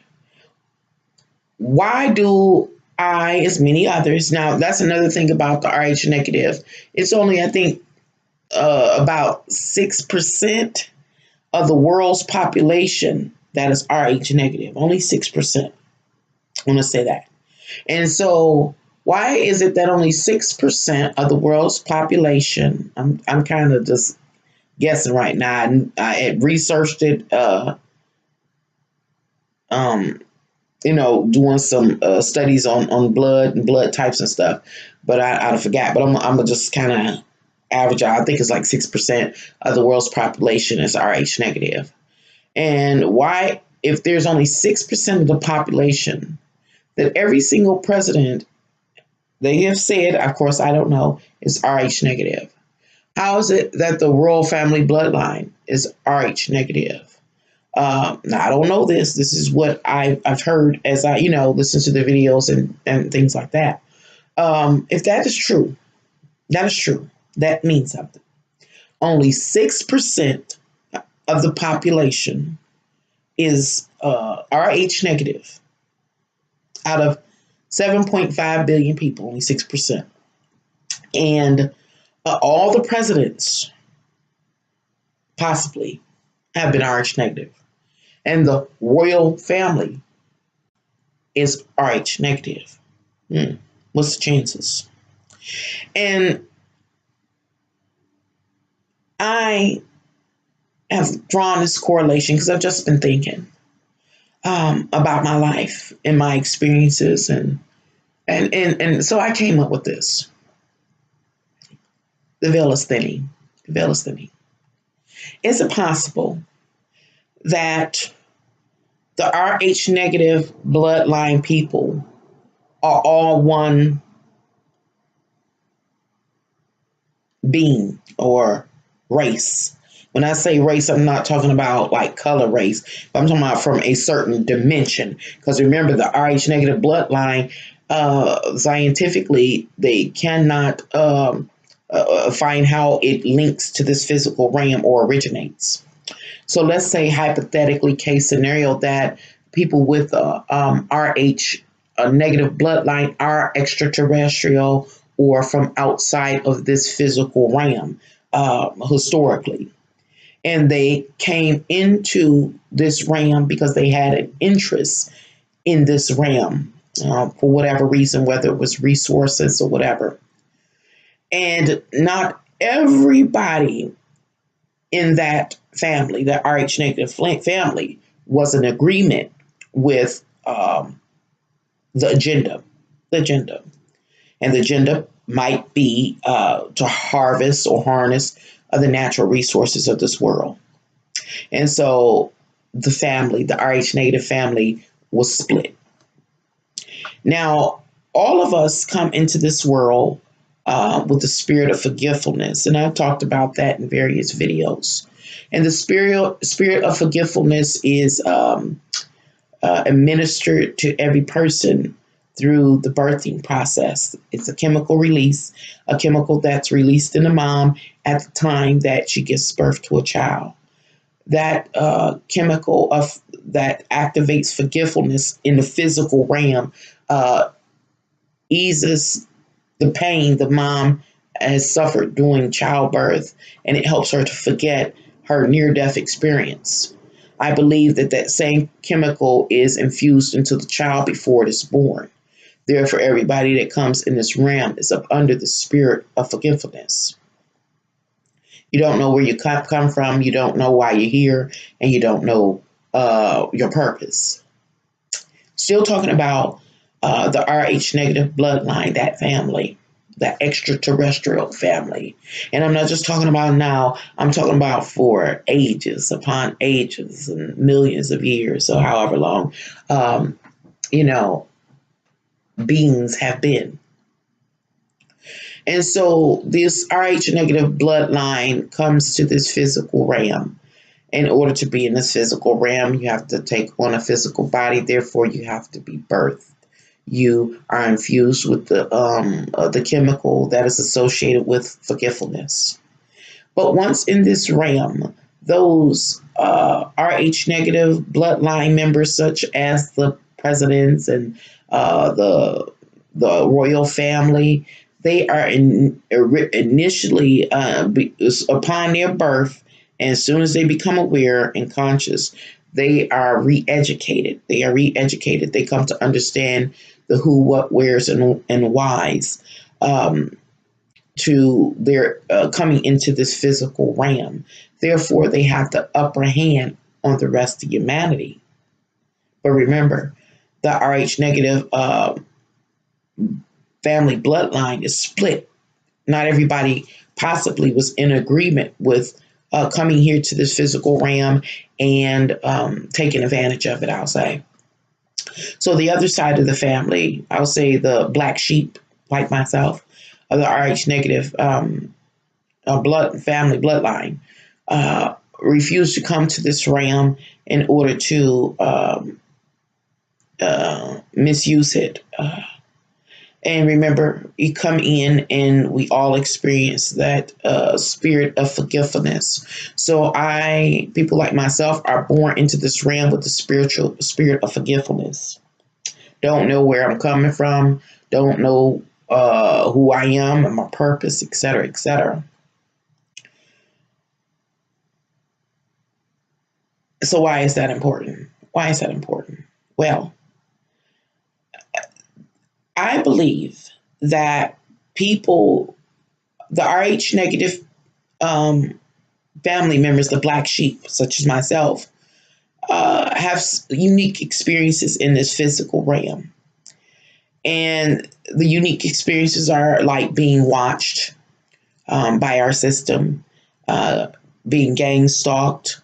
Speaker 1: Why do I, as many others, now that's another thing about the RH negative. It's only, I think, about 6% of the world's population that is RH negative. Only 6%. I want to say that. And so, why is it that only 6% of the world's population? I'm kind of just guessing right now. I had researched it. Doing some studies on blood and blood types and stuff, but I forgot. But I'm gonna just kind of average out. I think it's like 6% of the world's population is RH negative. And why, if there's only 6% of the population, that every single president they have said, of course I don't know, is RH negative. How is it that the royal family bloodline is RH negative? Now, I don't know this. This is what I've heard as I, listen to the videos and things like that. If that is true, that means something. Only 6% of the population is RH negative. Out of 7.5 billion people, only 6%. And all the presidents possibly have been RH negative. And the royal family is RH negative. What's the chances? And I have drawn this correlation because I've just been thinking about my life and my experiences, and so I came up with this. The veil is thinning. The veil is thinning. Is it possible that the RH negative bloodline people are all one being or race? When I say race, I'm not talking about like color race, but I'm talking about from a certain dimension. Because remember, the RH negative bloodline, scientifically, they cannot find how it links to this physical realm or originates. So let's say hypothetically, case scenario, that people with RH negative bloodline are extraterrestrial or from outside of this physical realm historically. And they came into this realm because they had an interest in this realm for whatever reason, whether it was resources or whatever. And not everybody in that family, that RH negative family, was in agreement with the agenda. The agenda. And the agenda might be to harvest or harness the natural resources of this world. And so the family, the RH negative family, was split. Now, all of us come into this world with the spirit of forgetfulness, and I've talked about that in various videos. And the spirit of forgetfulness is administered to every person through the birthing process. It's a chemical release, a chemical that's released in the mom at the time that she gives birth to a child. That chemical that activates forgetfulness in the physical realm eases the pain the mom has suffered during childbirth, and it helps her to forget her near-death experience. I believe that that same chemical is infused into the child before it is born. Therefore, everybody that comes in this realm is up under the spirit of forgetfulness. You don't know where you come from, you don't know why you're here, and you don't know your purpose. Still talking about the RH negative bloodline, that family, that extraterrestrial family. And I'm not just talking about now, I'm talking about for ages upon ages and millions of years, or however long, beings have been. And so this RH negative bloodline comes to this physical realm. In order to be in this physical realm, you have to take on a physical body. Therefore, you have to be birthed. You are infused with the chemical that is associated with forgetfulness. But once in this realm, those RH negative bloodline members, such as the presidents and the royal family, they are initially upon their birth, and as soon as they become aware and conscious, they are re-educated. They come to understand the who, what, wheres, and whys to their coming into this physical realm. Therefore, they have the upper hand on the rest of humanity. But remember, the RH negative family bloodline is split. Not everybody possibly was in agreement with coming here to this physical realm and taking advantage of it, I'll say. So the other side of the family, I'll say the black sheep, like myself, of the RH negative family bloodline, refused to come to this realm in order to misuse it. And remember, you come in and we all experience that spirit of forgetfulness. So people like myself are born into this realm with the spiritual spirit of forgetfulness. Don't know where I'm coming from, don't know who I am and my purpose, etc., etc. So why is that important? Well, I believe that people, the RH negative family members, the black sheep, such as myself, have unique experiences in this physical realm. And the unique experiences are like being watched by our system, being gang stalked,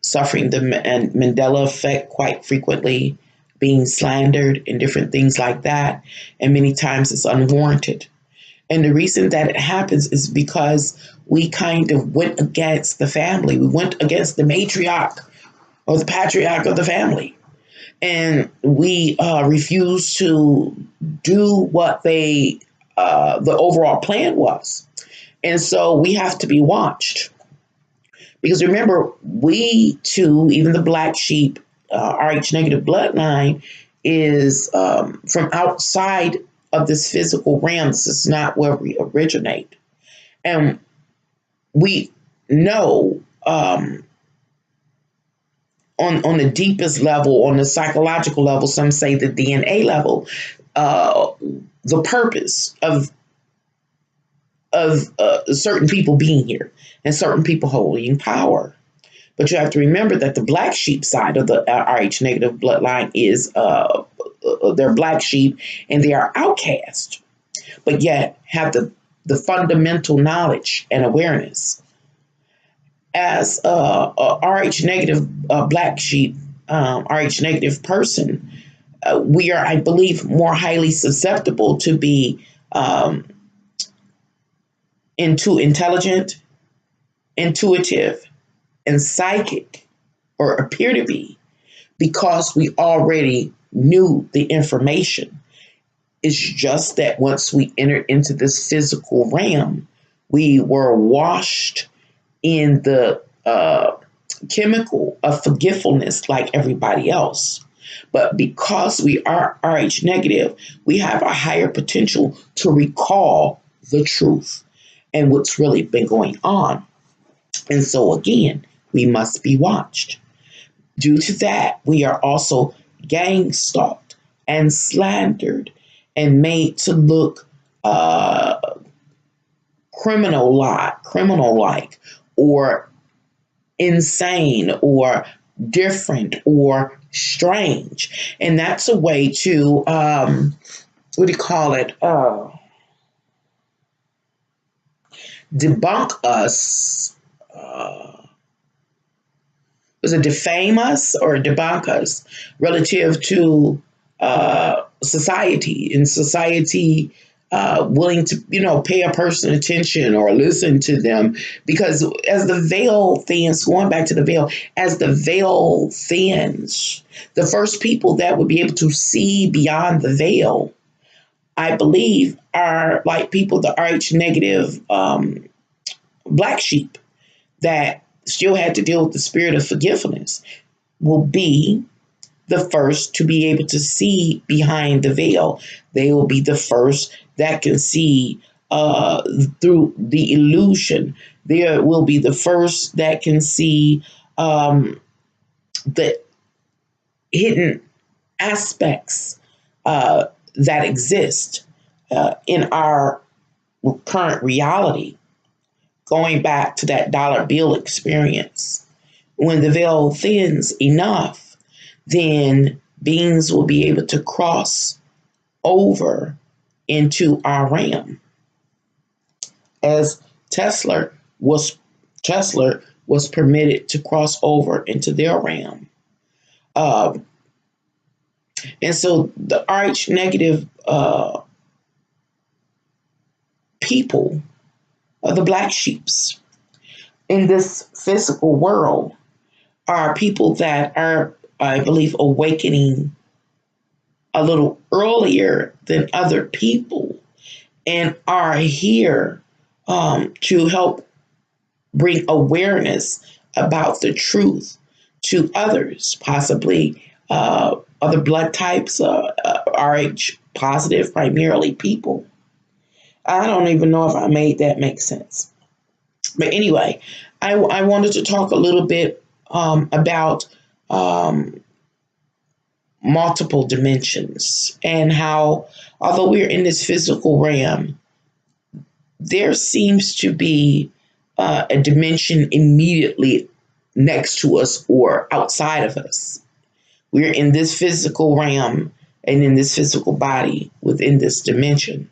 Speaker 1: suffering the Mandela effect quite frequently, being slandered and different things like that. And many times it's unwarranted. And the reason that it happens is because we kind of went against the family. We went against the matriarch or the patriarch of the family. And we refused to do what the overall plan was. And so we have to be watched. Because remember, we too, even the black sheep, RH negative bloodline, is from outside of this physical realm. This is not where we originate. And we know on the deepest level, on the psychological level, some say the DNA level, the purpose of of certain people being here and certain people holding power. But you have to remember that the black sheep side of the RH negative bloodline is they're black sheep and they are outcast, but yet have the fundamental knowledge and awareness. As a RH negative black sheep, RH negative person, we are, I believe, more highly susceptible to be intelligent, intuitive, and psychic, or appear to be, because we already knew the information. It's just that once we entered into this physical realm, we were washed in the chemical of forgetfulness like everybody else. But because we are RH negative, we have a higher potential to recall the truth and what's really been going on. And so again, we must be watched. Due to that, we are also gang stalked and slandered and made to look criminal-like, or insane, or different, or strange. And that's a way to, what do you call it? Debunk us. Was it defame us or debunk us relative to society, and society willing to, pay a person attention or listen to them? Because as the veil thins, going back to the veil, as the veil thins, the first people that would be able to see beyond the veil, I believe, are like people, the RH negative black sheep that still had to deal with the spirit of forgiveness, will be the first to be able to see behind the veil. They will be the first that can see through the illusion. They will be the first that can see the hidden aspects that exist in our current reality. Going back to that dollar bill experience, when the veil thins enough, then beings will be able to cross over into our realm. As Telsa was permitted to cross over into their realm. And so the RH negative people, the black sheeps in this physical world, are people that are, I believe, awakening a little earlier than other people, and are here to help bring awareness about the truth to others, possibly other blood types, RH positive primarily people. I don't even know if I made that make sense. But anyway, I wanted to talk a little bit about multiple dimensions, and how, although we're in this physical realm, there seems to be a dimension immediately next to us or outside of us. We're in this physical realm and in this physical body within this dimension.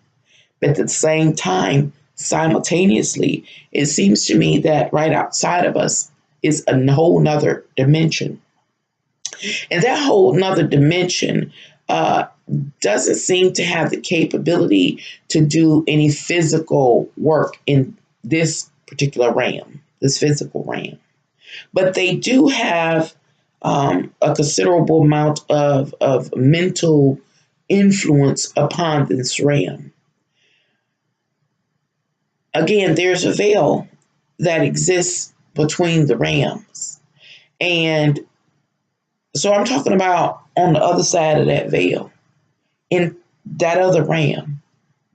Speaker 1: But at the same time, simultaneously, it seems to me that right outside of us is a whole nother dimension. And that whole nother dimension doesn't seem to have the capability to do any physical work in this particular realm, this physical realm. But they do have a considerable amount of mental influence upon this realm. Again, there's a veil that exists between the realms. And so I'm talking about on the other side of that veil, in that other realm,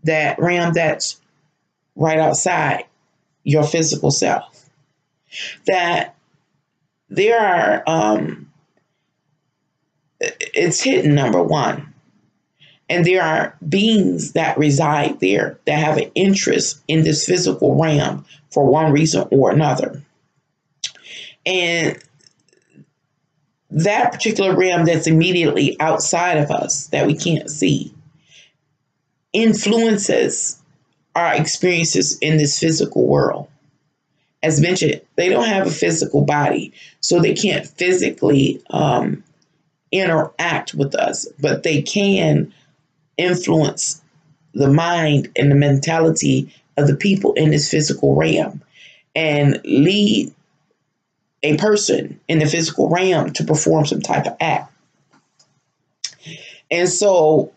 Speaker 1: that realm that's right outside your physical self, that there are, it's hidden, number one. And there are beings that reside there that have an interest in this physical realm for one reason or another. And that particular realm that's immediately outside of us that we can't see influences our experiences in this physical world. As mentioned, they don't have a physical body, so they can't physically interact with us, but they can influence the mind and the mentality of the people in this physical realm and lead a person in the physical realm to perform some type of act. And so,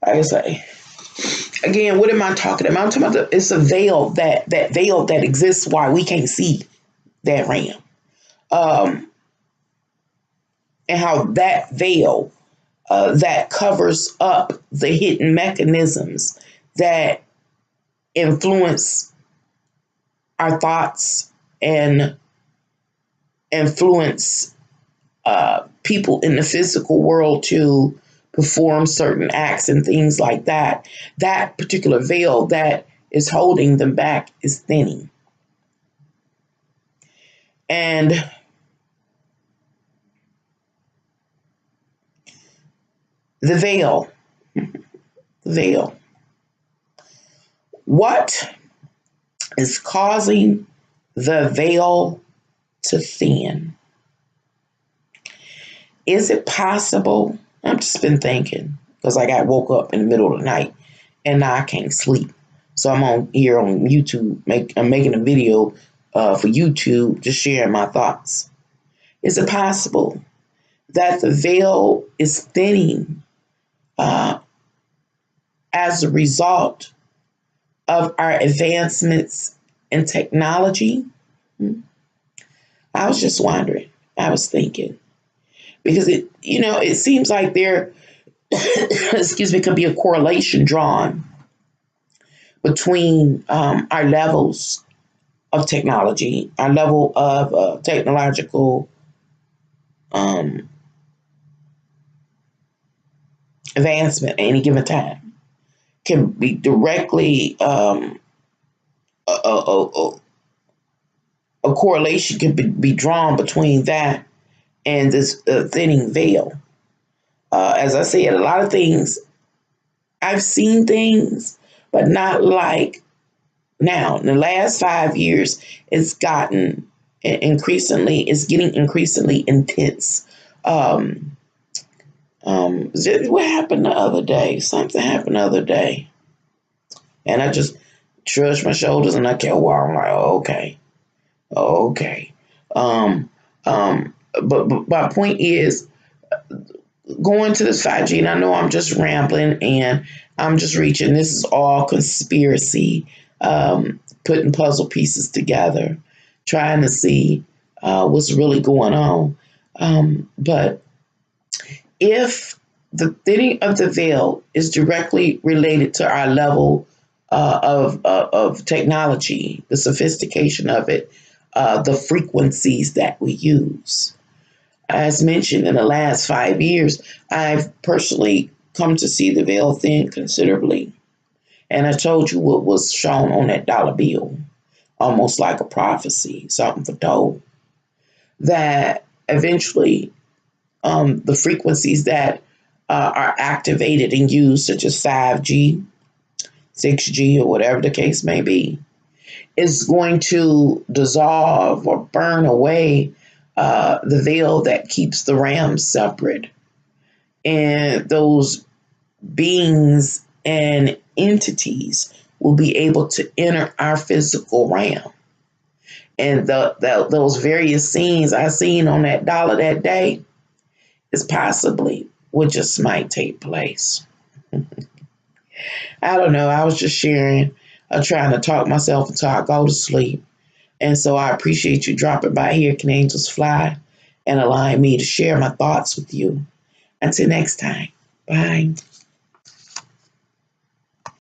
Speaker 1: I say, again, what am I talking about? I'm talking about it's a veil that veil that exists why we can't see that realm, and how that veil that covers up the hidden mechanisms that influence our thoughts and influence people in the physical world to perform certain acts and things like that. That particular veil that is holding them back is thinning. And the veil. What is causing the veil to thin? Is it possible? I've just been thinking because I got woke up in the middle of the night and now I can't sleep. So I'm on YouTube. I'm making a video for YouTube, just sharing my thoughts. Is it possible that the veil is thinning as a result of our advancements in technology? I was just wondering. I was thinking. Because it seems like there, could be a correlation drawn between our levels of technology, our level of technological advancement at any given time can be directly a correlation can be drawn between that and this thinning veil. As I said, a lot of things, I've seen things, but not like now. In the last 5 years, it's getting increasingly intense. What happened the other day? Something happened the other day. And I just shrugged my shoulders and I kept walking. I'm like, okay. But my point is, going to this 5G, and I know I'm just rambling and I'm just reaching. This is all conspiracy, putting puzzle pieces together, trying to see what's really going on. But if the thinning of the veil is directly related to our level of technology, the sophistication of it, the frequencies that we use. As mentioned, in the last 5 years, I've personally come to see the veil thin considerably. And I told you what was shown on that dollar bill, almost like a prophecy, something foretold, that eventually the frequencies that are activated and used, such as 5G, 6G, or whatever the case may be, is going to dissolve or burn away the veil that keeps the realm separate. And those beings and entities will be able to enter our physical realm. And those various scenes I seen on that dollar that day is possibly what just might take place. I don't know. I was just sharing, trying to talk myself until I go to sleep. And so I appreciate you dropping by here, Can Angels Fly, and allowing me to share my thoughts with you. Until next time, bye.